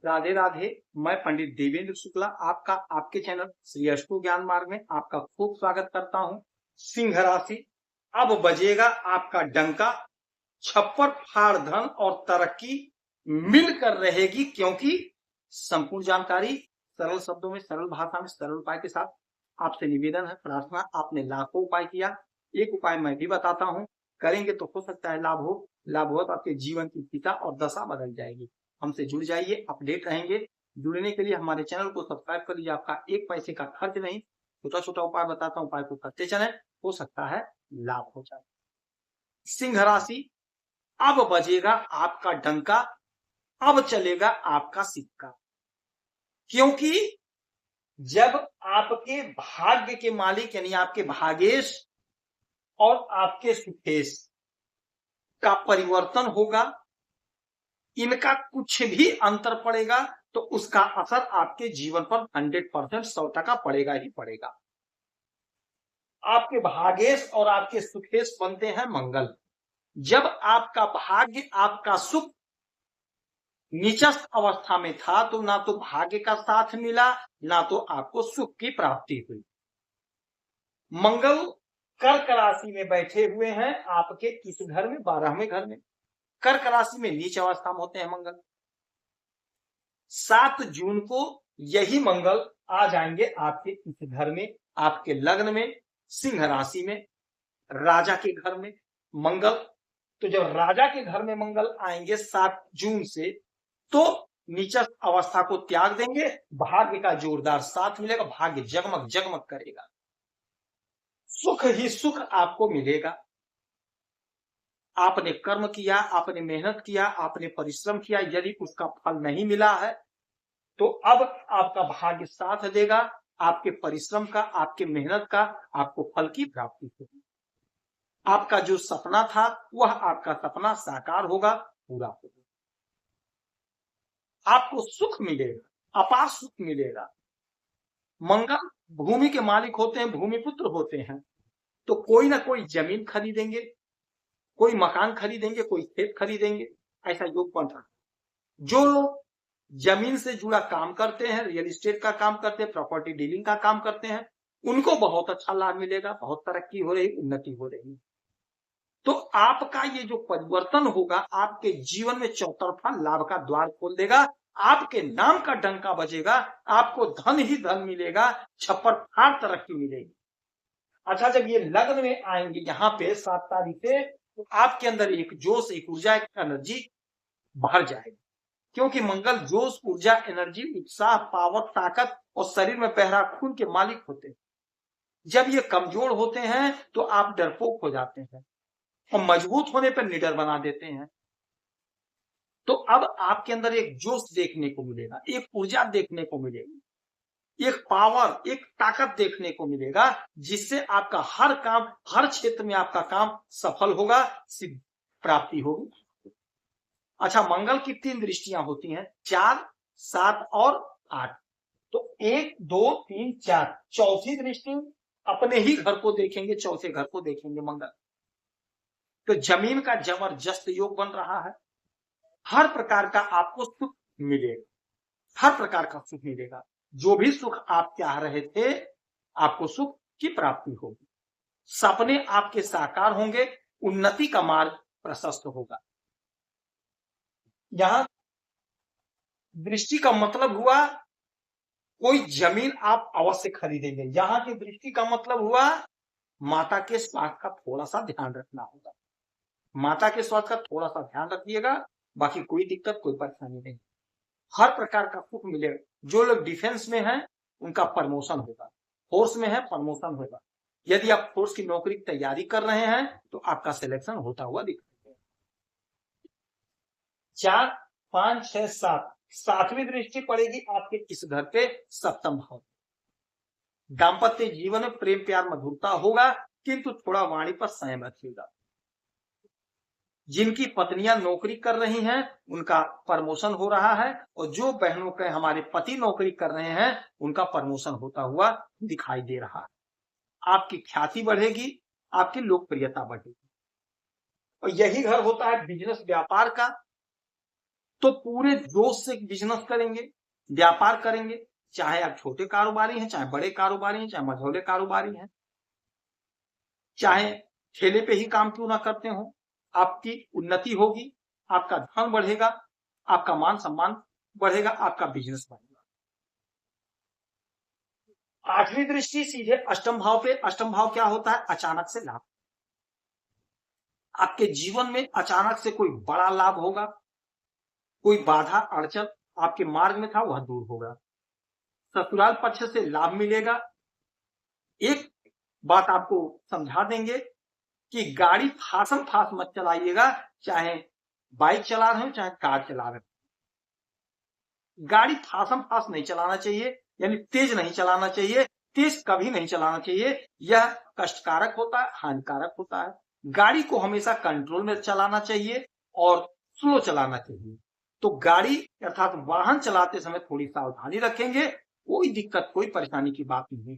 राधे राधे। मैं पंडित देवेंद्र शुक्ला आपका आपके चैनल श्री अष्टो ज्ञान मार्ग में आपका खूब स्वागत करता हूं। सिंह राशि, अब बजेगा आपका डंका। छप्पर फाड़ धन और तरक्की मिलकर रहेगी, क्योंकि संपूर्ण जानकारी सरल शब्दों में, सरल भाषा में, सरल उपाय के साथ आपसे निवेदन है, प्रार्थना। आपने लाखों उपाय किया, एक उपाय मैं भी बताता हूं, करेंगे तो हो सकता है लाभ हो। लाभ हो तो आपके जीवन की दिशा और दशा बदल जाएगी। हमसे जुड़ जाइए, अपडेट रहेंगे। जुड़ने के लिए हमारे चैनल को सब्सक्राइब कर लीजिए, आपका एक पैसे का खर्च नहीं। छोटा छोटा उपाय बताता हूं, उपाय को करते चलें, हो सकता है लाभ हो जाए। सिंह राशि, अब बजेगा आपका डंका, अब चलेगा आपका सिक्का। क्योंकि जब आपके भाग्य के मालिक यानी आपके भागेश और आपके सुखेश का परिवर्तन होगा, इनका कुछ भी अंतर पड़ेगा तो उसका असर आपके जीवन पर 100% 100% पड़ेगा ही पड़ेगा। आपके भागेश और आपके सुखेश बनते हैं मंगल। जब आपका भाग्य, आपका सुख नीचस्थ अवस्था में था तो ना तो भाग्य का साथ मिला, ना तो आपको सुख की प्राप्ति हुई। मंगल कर्क राशि में बैठे हुए हैं आपके किस घर में? 12वें घर में। कर्क राशि में नीच अवस्था में होते हैं मंगल। 7 जून को यही मंगल आ जाएंगे आपके इस घर में, आपके लग्न में, सिंह राशि में, राजा के घर में मंगल। तो जब राजा के घर में मंगल आएंगे 7 जून से, तो नीचस्थ अवस्था को त्याग देंगे, भाग्य का जोरदार साथ मिलेगा, भाग्य जगमग जगमग करेगा, सुख ही सुख आपको मिलेगा। आपने कर्म किया, आपने मेहनत किया, आपने परिश्रम किया, यदि उसका फल नहीं मिला है तो अब आपका भाग्य साथ देगा, आपके परिश्रम का, आपके मेहनत का आपको फल की प्राप्ति होगी। आपका जो सपना था वह आपका सपना साकार होगा, पूरा होगा। आपको सुख मिलेगा, अपार सुख मिलेगा। मंगल भूमि के मालिक होते हैं, भूमिपुत्र होते हैं, तो कोई ना कोई जमीन खरीदेंगे, कोई मकान खरीदेंगे, कोई खेत खरीदेंगे, ऐसा योग बन रहा है। जो लोग जमीन से जुड़ा काम करते हैं, रियल एस्टेट का काम करते हैं, प्रॉपर्टी डीलिंग का काम करते हैं, उनको बहुत अच्छा लाभ मिलेगा, बहुत तरक्की हो रही, उन्नति हो रही। तो आपका ये जो परिवर्तन होगा आपके जीवन में चौतरफा लाभ का द्वार खोल देगा। आपके नाम का डंका बजेगा, आपको धन ही धन मिलेगा, छप्पर फाड़ तरक्की मिलेगी। अच्छा, जब ये लग्न में आएंगे यहाँ पे 7 तारीख से, तो आपके अंदर एक जोश, एक ऊर्जा, एक एनर्जी भर जाएगी। क्योंकि मंगल जोश, ऊर्जा, एनर्जी, उत्साह, पावर, ताकत और शरीर में बह रहा खून के मालिक होते हैं। जब ये कमजोर होते हैं तो आप डरपोक हो जाते हैं और मजबूत होने पर निडर बना देते हैं। तो अब आपके अंदर एक जोश देखने को मिलेगा, एक ऊर्जा देखने को मिलेगी, एक पावर, एक ताकत देखने को मिलेगा, जिससे आपका हर काम, हर क्षेत्र में आपका काम सफल होगा, सिद्ध प्राप्ति होगी। अच्छा, मंगल की 3 दृष्टियां होती हैं, 4, 7 और 8। तो 1, 2, 3, 4, चौथी दृष्टि अपने ही घर को देखेंगे, चौथे घर को देखेंगे मंगल। तो जमीन का जबरदस्त योग बन रहा है। हर प्रकार का आपको सुख मिलेगा, हर प्रकार का सुख मिलेगा। जो भी सुख आप चाह रहे थे, आपको सुख की प्राप्ति होगी, सपने आपके साकार होंगे, उन्नति का मार्ग प्रशस्त होगा। यहां दृष्टि का मतलब हुआ कोई जमीन आप अवश्य खरीदेंगे। यहां की दृष्टि का मतलब हुआ माता के स्वास्थ्य का थोड़ा सा ध्यान रखना होगा। माता के स्वास्थ्य का थोड़ा सा ध्यान रखिएगा, बाकी कोई दिक्कत, कोई परेशानी नहीं। हर प्रकार का सुख मिलेगा। जो लोग डिफेंस में हैं उनका प्रमोशन होगा, फोर्स में है प्रमोशन होगा। यदि आप फोर्स की नौकरी की तैयारी कर रहे हैं तो आपका सिलेक्शन होता हुआ दिखाई देगा। 4, 5, 6, 7, 7वीं दृष्टि पड़ेगी आपके इस घर पे, 7म भाव। दाम्पत्य जीवन में प्रेम प्यार मधुरता होगा, किंतु थोड़ा वाणी पर संयम रखिएगा। जिनकी पत्नियां नौकरी कर रही हैं उनका प्रमोशन हो रहा है, और जो बहनों के हमारे पति नौकरी कर रहे हैं उनका प्रमोशन होता हुआ दिखाई दे रहा है। आपकी ख्याति बढ़ेगी, आपकी लोकप्रियता बढ़ेगी। और यही घर होता है बिजनेस, व्यापार का। तो पूरे जोश से बिजनेस करेंगे, व्यापार करेंगे, चाहे आप छोटे कारोबारी हैं, चाहे बड़े कारोबारी हैं, चाहे मझोले कारोबारी हैं, चाहे ठेले पे ही काम क्यों ना करते हो, आपकी उन्नति होगी, आपका धन बढ़ेगा, आपका मान सम्मान बढ़ेगा, आपका बिजनेस बढ़ेगा। आठवीं दृष्टि सीधे अष्टम भाव पे। अष्टम भाव क्या होता है? अचानक से लाभ। आपके जीवन में अचानक से कोई बड़ा लाभ होगा, कोई बाधा अड़चन आपके मार्ग में था वह दूर होगा। ससुराल पक्ष से लाभ मिलेगा। एक बात आपको समझा देंगे कि गाड़ी फासम फास मत चलाइएगा, चाहे बाइक चला रहे हो चाहे कार चला रहे हो। गाड़ी फासम फास नहीं चलाना चाहिए, यानी तेज नहीं चलाना चाहिए, तेज कभी नहीं चलाना चाहिए। यह कष्टकारक होता है, हानिकारक होता है। गाड़ी को हमेशा कंट्रोल में चलाना चाहिए और स्लो चलाना चाहिए। तो गाड़ी अर्थात वाहन चलाते समय थोड़ी सावधानी रखेंगे, कोई दिक्कत कोई परेशानी की बात नहीं।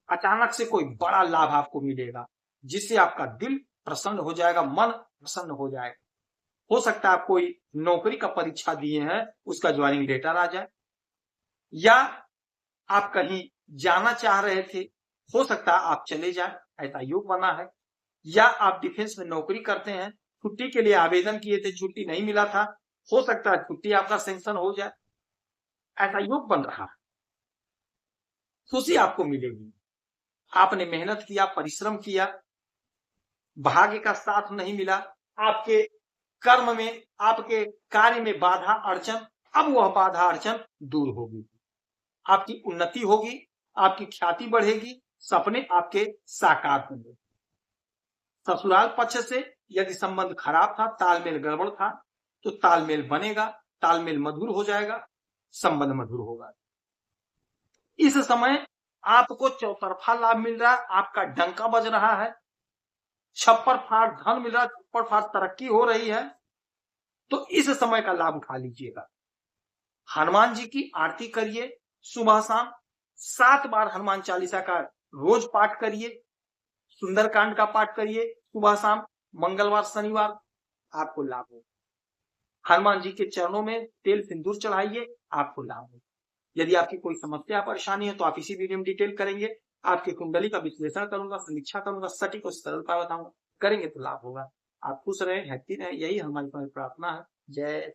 अचानक से कोई बड़ा लाभ आपको मिलेगा, जिससे आपका दिल प्रसन्न हो जाएगा, मन प्रसन्न हो जाएगा। हो सकता है आप कोई नौकरी का परीक्षा दिए हैं, उसका ज्वाइनिंग लेटर आ जाए, या आप कहीं जाना चाह रहे थे, हो सकता है आप चले जाए, ऐसा योग बना है। या आप डिफेंस में नौकरी करते हैं, छुट्टी के लिए आवेदन किए थे, छुट्टी नहीं मिला था, हो सकता है छुट्टी आपका सैंक्शन हो जाए, ऐसा योग बन रहा है। खुशी आपको मिलेगी। आपने मेहनत किया, परिश्रम किया, भाग्य का साथ नहीं मिला, आपके कर्म में, आपके कार्य में बाधा अड़चन, अब वह बाधा अड़चन दूर होगी, आपकी उन्नति होगी, आपकी ख्याति बढ़ेगी, सपने आपके साकार होंगे। ससुराल पक्ष से यदि संबंध खराब था, तालमेल गड़बड़ था, तो तालमेल बनेगा, तालमेल मधुर हो जाएगा, संबंध मधुर होगा। इस समय आपको चौतरफा लाभ मिल रहा है, आपका डंका बज रहा है, छप्पर फाड़ धन मिल रहा है, छप्पर फाड़ तरक्की हो रही है, तो इस समय का लाभ उठा लीजिएगा। हनुमान जी की आरती करिए, सुबह शाम 7 बार हनुमान चालीसा का रोज पाठ करिए, सुंदरकांड का पाठ करिए सुबह शाम, मंगलवार शनिवार, आपको लाभ हो। हनुमान जी के चरणों में तेल सिंदूर चढ़ाइए, आपको लाभ हो। यदि आपकी कोई समस्या परेशानी है तो आप इसी वीडियो में डिटेल करेंगे, आपकी कुंडली का विश्लेषण करूंगा, समीक्षा करूंगा, सटीक और सरल उपाय बताऊंगा, करेंगे तो लाभ होगा। आप खुश रहे, हैप्पी रहे, यही हमारी प्रार्थना है। जय